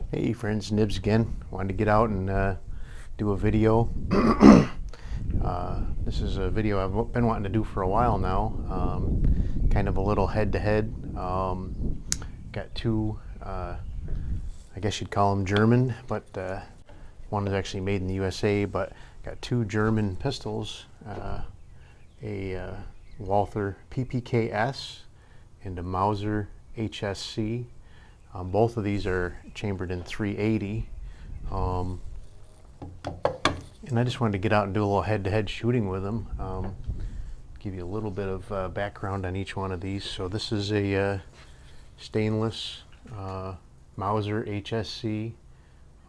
Hey friends, Nibs again. Wanted to get out and do a video. This is a video I've been wanting to do for a while now. Kind of a little head-to-head. Got two, I guess you'd call them German, but one is actually made in the USA, but got two German pistols, a Walther PPK-S and a Mauser HSC. Both of these are chambered in 380, and I just wanted to get out and do a little head-to-head shooting with them. Give you a little bit of background on each one of these. So this is a stainless Mauser HSC. It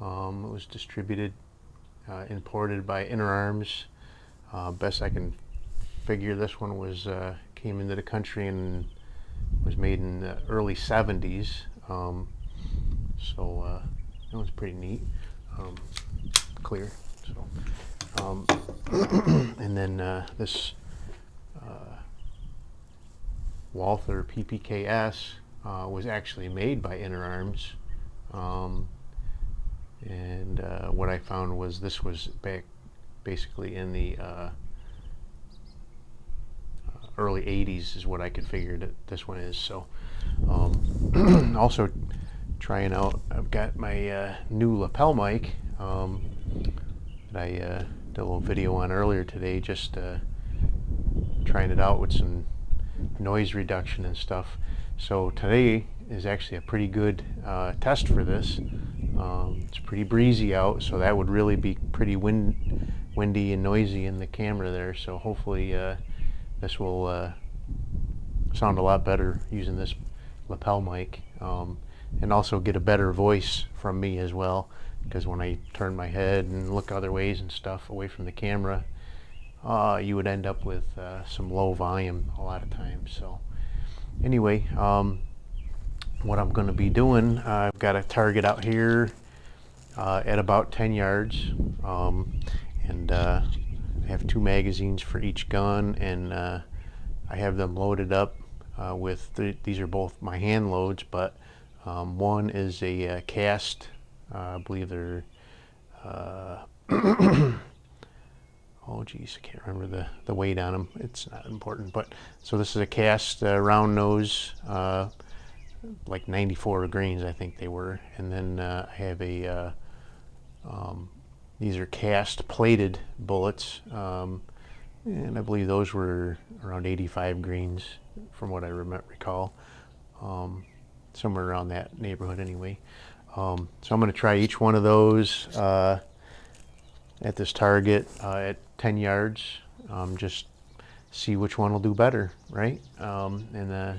was distributed, imported by Inner Arms. Best I can figure, this one was came into the country and was made in the early 70s. So that was pretty neat. Clear. So, and then this Walther PPK-S was actually made by Inner Arms, and what I found was this was back basically in the early 80s is what I could figure that this one is. So also trying out, I've got my new lapel mic that I did a little video on earlier today, just trying it out with some noise reduction and stuff. So today is actually a pretty good test for this. It's pretty breezy out, so that would really be pretty windy and noisy in the camera there. So hopefully this will sound a lot better using this lapel mic, and also get a better voice from me as well, because when I turn my head and look other ways and stuff away from the camera, you would end up with some low volume a lot of times. So anyway, what I'm going to be doing, I've got a target out here at about 10 yards, and I have two magazines for each gun, and I have them loaded up with these are both my hand loads, but one is a cast, I believe they're oh geez, I can't remember the weight on them, it's not important, but so this is a cast round nose, like 94 grains I think they were, and then I have a these are cast plated bullets, and I believe those were around 85 grains from what I recall, somewhere around that neighborhood anyway. So I'm going to try each one of those at this target at 10 yards, just see which one will do better, right? And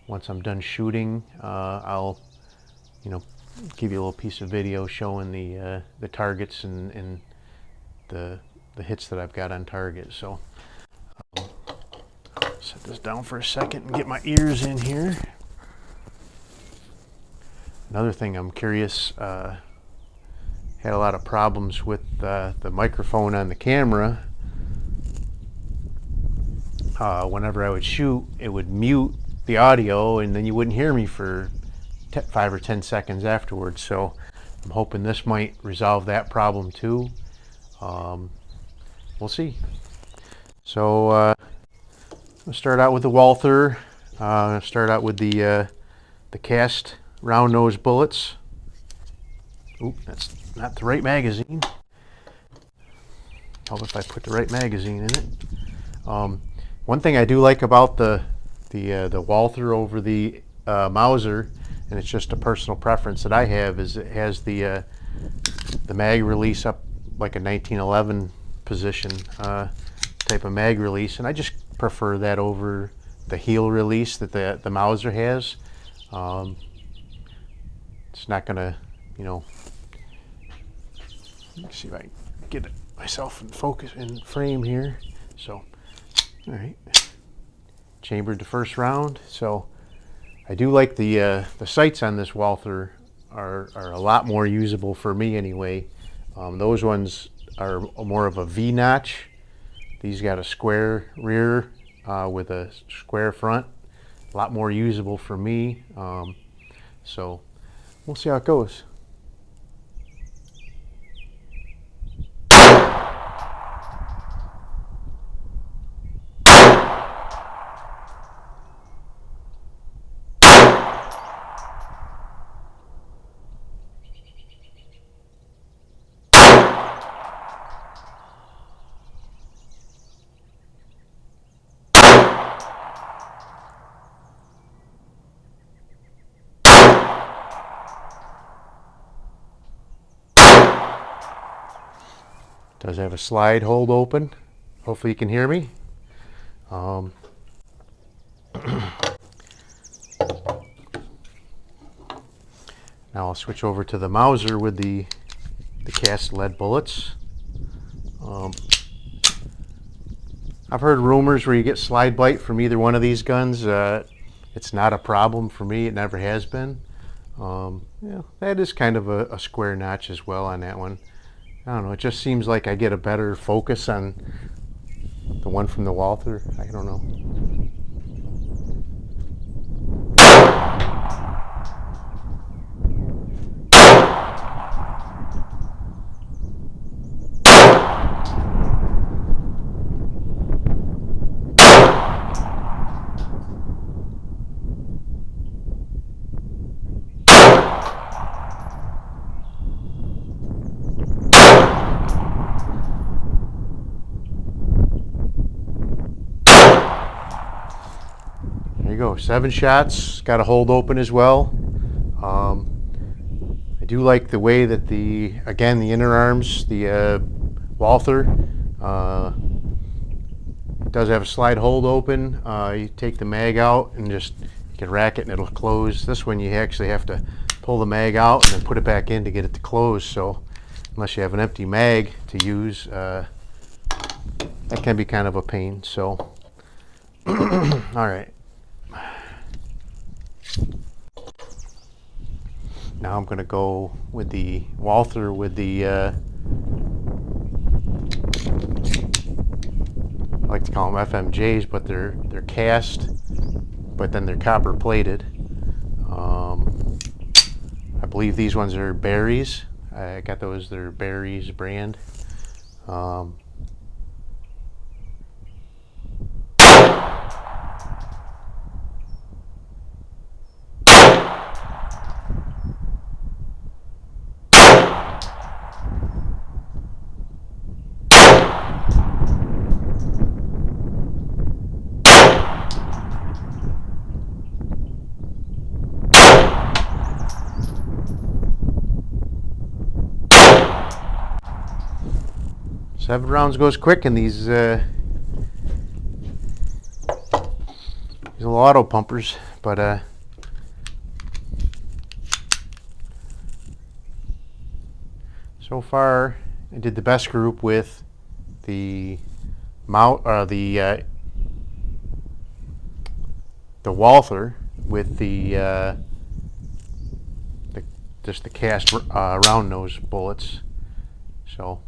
once I'm done shooting, I'll, give you a little piece of video showing the targets and the hits that I've got on target. So I'll set this down for a second and get my ears in here. Another thing I'm curious, had a lot of problems with the microphone on the camera. Whenever I would shoot, it would mute the audio and then you wouldn't hear me for 5 or 10 seconds afterwards. So I'm hoping this might resolve that problem too. We'll see. So I'll start out with the Walther. Start out with the cast round nose bullets. Oop, that's not the right magazine. Help if I put the right magazine in it. One thing I do like about the Walther over the Mauser, and it's just a personal preference that I have, is it has the mag release up like a 1911 position type of mag release, and I just prefer that over the heel release that the Mauser has. It's not gonna, let's see if I can get myself in focus in frame here. So, all right, chambered the first round. So I do like the sights on this Walther are a lot more usable for me anyway. Those ones are more of a V notch. These got a square rear with a square front. a lot more usable for me. So we'll see how it goes. Does have a slide hold open. Hopefully you can hear me. Now I'll switch over to the Mauser with the cast lead bullets. I've heard rumors where you get slide bite from either one of these guns. It's not a problem for me. It never has been. Yeah, that is kind of a square notch as well on that one. I don't know. It just seems like I get a better focus on the one from the Walther. I don't know. There you go, 7 shots, got a hold open as well. I do like the way that again, the inner arms, the Walther, it does have a slide hold open. You take the mag out and just, you can rack it and it'll close. This one you actually have to pull the mag out and then put it back in to get it to close. So unless you have an empty mag to use, that can be kind of a pain. So, all right. Now I'm going to go with the Walther with the, I like to call them FMJs, but they're cast, but then they're copper plated. I believe these ones are berries. I got those, they're berries brand. 7 rounds goes quick in these little auto pumpers, but so far I did the best group with the Walther with the just the cast round nose bullets. So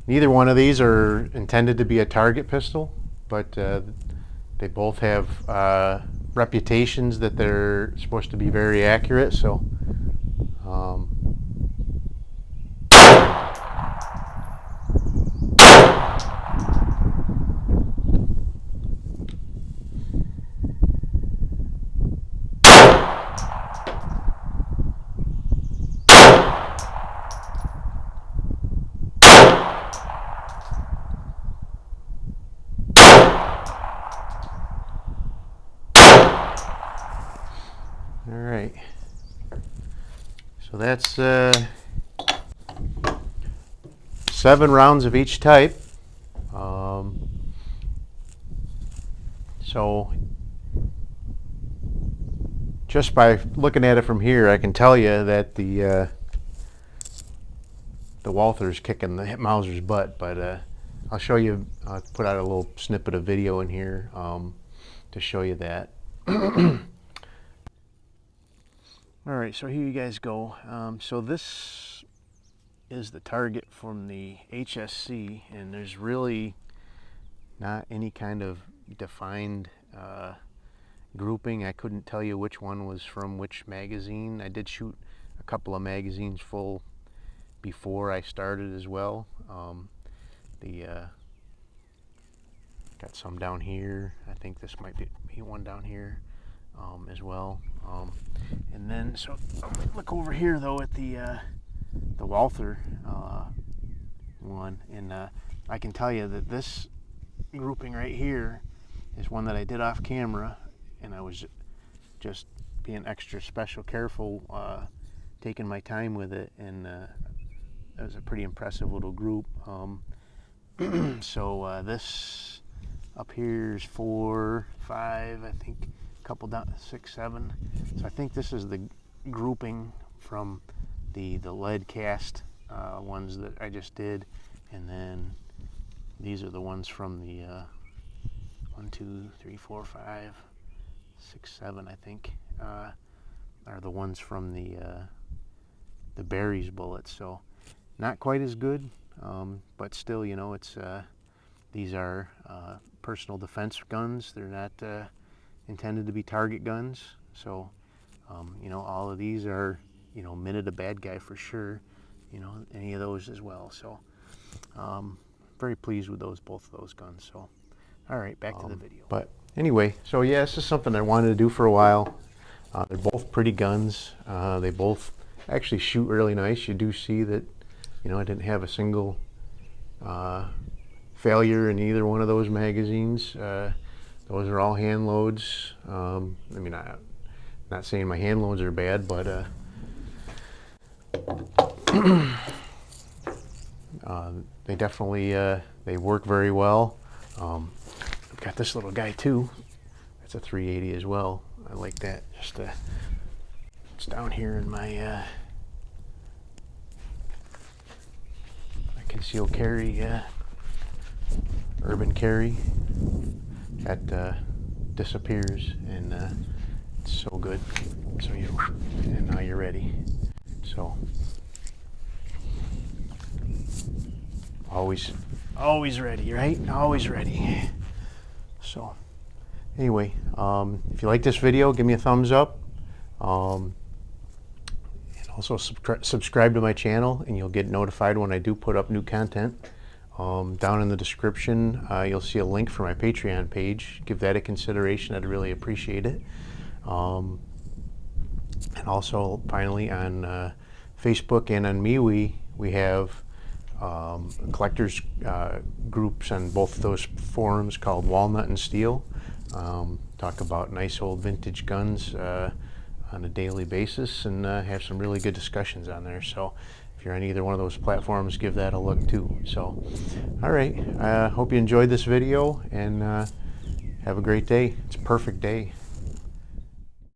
neither one of these are intended to be a target pistol, but they both have reputations that they're supposed to be very accurate. So all right, so that's 7 rounds of each type. So just by looking at it from here, I can tell you that the Walther's kicking the Mauser's butt, but I'll show you, I'll put out a little snippet of video in here to show you that. Alright, so here you guys go. So this is the target from the HSC, and there's really not any kind of defined grouping. I couldn't tell you which one was from which magazine. I did shoot a couple of magazines full before I started as well. Got some down here. I think this might be one down here as well. And then, so look over here though at the Walther one, and I can tell you that this grouping right here is one that I did off camera, and I was just being extra special careful, taking my time with it, and was a pretty impressive little group. So this up here is 4, 5, I think, a couple down, 6, 7. So I think this is the grouping from the lead cast ones that I just did, and then these are the ones from the 1, 2, 3, 4, 5, 6, 7, I think, are the ones from the berries bullets. So not quite as good, but still, you know, it's these are personal defense guns. They're not intended to be target guns. So you know, all of these are, you know, minute a bad guy for sure. You know, any of those as well. So very pleased with both of those guns. So all right, back to the video. But anyway, so yeah, this is something I wanted to do for a while. They're both pretty guns. They both actually shoot really nice. You do see that, you know, I didn't have a single failure in either one of those magazines. Those are all hand loads. I mean, I'm not saying my hand loads are bad, but they definitely they work very well. I've got this little guy too. It's a 380 as well. I like that. Just it's down here in my my concealed carry, urban carry. That disappears, and it's so good. So and now you're ready. So always ready, right? Always ready. So anyway, if you like this video, give me a thumbs up, and also subscribe to my channel, and you'll get notified when I do put up new content. Down in the description, you'll see a link for my Patreon page. Give that a consideration. I'd really appreciate it. And also, finally, on Facebook and on MeWe, we have collectors groups on both of those forums called Walnut and Steel. Talk about nice old vintage guns on a daily basis, and have some really good discussions on there. So if you're on either one of those platforms, give that a look too. So all right, hope you enjoyed this video, and have a great day. It's a perfect day.